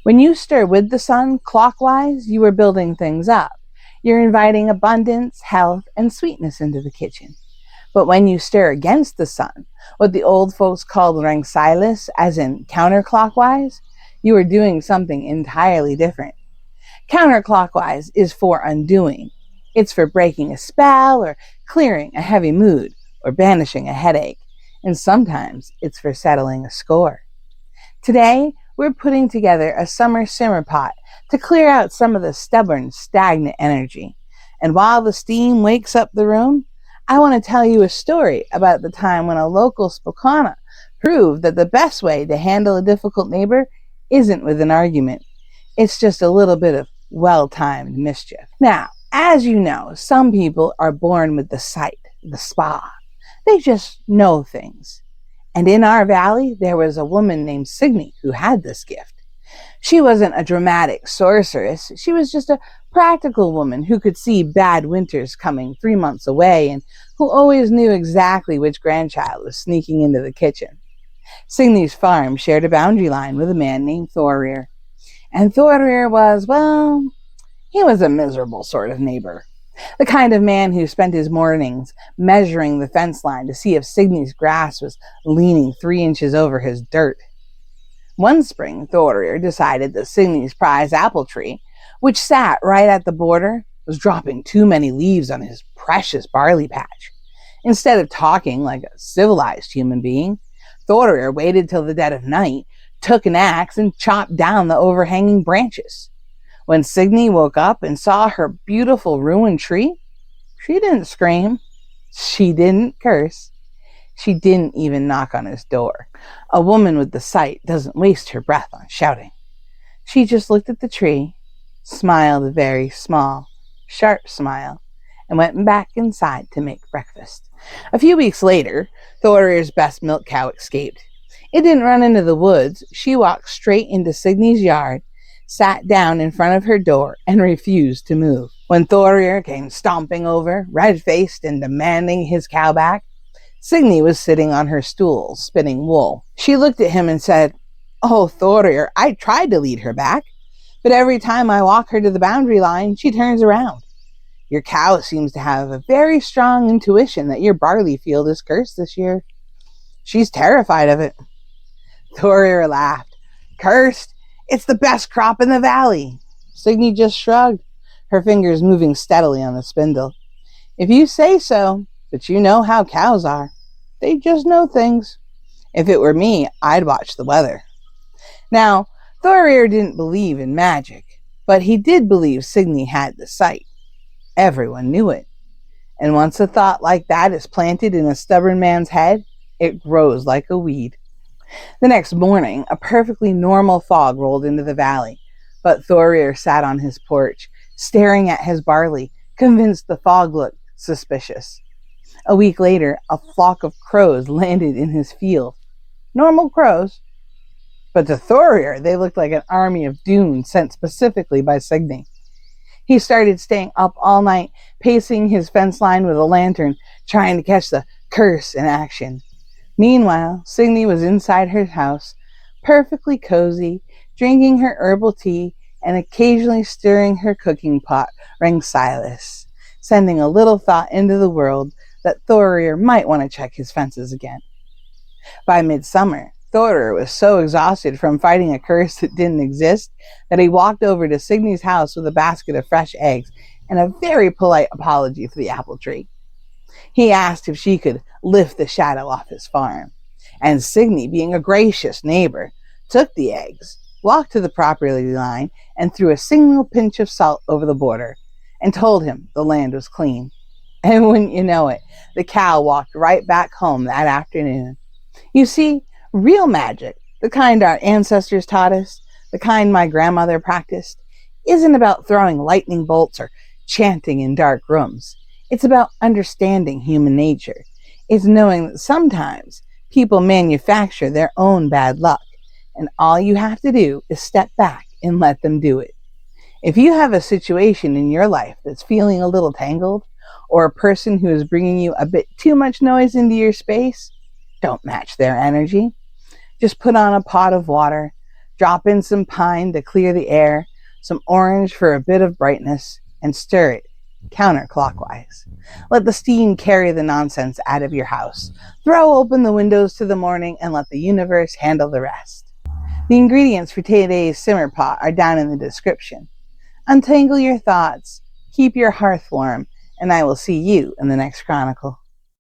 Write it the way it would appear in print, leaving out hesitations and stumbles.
When you stir with the sun clockwise, you are building things up. You're inviting abundance, health, and sweetness into the kitchen. But when you stir against the sun, what the old folks called rangsilis, as in counterclockwise, you are doing something entirely different. Counterclockwise is for undoing. It's for breaking a spell or clearing a heavy mood or banishing a headache. And sometimes it's for settling a score. Today, we're putting together a summer simmer pot to clear out some of the stubborn, stagnant energy. And while the steam wakes up the room, I want to tell you a story about the time when a local Spákona proved that the best way to handle a difficult neighbor isn't with an argument. It's just a little bit of well-timed mischief. Now, as you know, some people are born with the sight, the spa. They just know things. And in our valley, there was a woman named Signy who had this gift. She wasn't a dramatic sorceress. She was just a practical woman who could see bad winters coming 3 months away and who always knew exactly which grandchild was sneaking into the kitchen. Signy's farm shared a boundary line with a man named Thorir. And Thorir was, well, he was a miserable sort of neighbor. The kind of man who spent his mornings measuring the fence line to see if Signy's grass was leaning 3 inches over his dirt. One spring, Thorir decided that Signy's prize apple tree, which sat right at the border, was dropping too many leaves on his precious barley patch. Instead of talking like a civilized human being, Thorir waited till the dead of night, took an axe, and chopped down the overhanging branches. When Signy woke up and saw her beautiful ruined tree, she didn't scream. She didn't curse. She didn't even knock on his door. A woman with the sight doesn't waste her breath on shouting. She just looked at the tree, smiled a very small, sharp smile, and went back inside to make breakfast. A few weeks later, Thorir's best milk cow escaped. It didn't run into the woods. She walked straight into Signy's yard, sat down in front of her door, and refused to move. When Thorir came stomping over, red-faced and demanding his cow back, Signy was sitting on her stool, spinning wool. She looked at him and said, "Oh, Thorir, I tried to lead her back, but every time I walk her to the boundary line, she turns around. Your cow seems to have a very strong intuition that your barley field is cursed this year. She's terrified of it." Thorir laughed. "Cursed? It's the best crop in the valley." Signy just shrugged, her fingers moving steadily on the spindle. "If you say so, but you know how cows are. They just know things. If it were me, I'd watch the weather." Now, Thorir didn't believe in magic, but he did believe Signy had the sight. Everyone knew it. And once a thought like that is planted in a stubborn man's head, it grows like a weed. The next morning, a perfectly normal fog rolled into the valley, but Thorir sat on his porch, staring at his barley, convinced the fog looked suspicious. A week later, a flock of crows landed in his field. Normal crows. But to Thorir, they looked like an army of Dune sent specifically by Signy. He started staying up all night, pacing his fence line with a lantern, trying to catch the curse in action. Meanwhile, Signy was inside her house, perfectly cozy, drinking her herbal tea and occasionally stirring her cooking pot, rangsilis, sending a little thought into the world that Thorir might want to check his fences again. By midsummer, Thorir was so exhausted from fighting a curse that didn't exist that he walked over to Signy's house with a basket of fresh eggs and a very polite apology for the apple tree. He asked if she could lift the shadow off his farm, and Signy, being a gracious neighbor, took the eggs, walked to the property line, and threw a single pinch of salt over the border, and told him the land was clean. And wouldn't you know it, the cow walked right back home that afternoon. You see, real magic, the kind our ancestors taught us, the kind my grandmother practiced, isn't about throwing lightning bolts or chanting in dark rooms. It's about understanding human nature. It's knowing that sometimes people manufacture their own bad luck, and all you have to do is step back and let them do it. If you have a situation in your life that's feeling a little tangled, or a person who is bringing you a bit too much noise into your space, don't match their energy. Just put on a pot of water, Drop in some pine to clear the air, some orange for a bit of brightness, and stir it counterclockwise. Let the steam carry the nonsense out of your house. Throw open the windows to the morning and let the universe handle the rest. The ingredients for today's simmer pot are down in the description. Untangle your thoughts, keep your hearth warm, and I will see you in the next chronicle.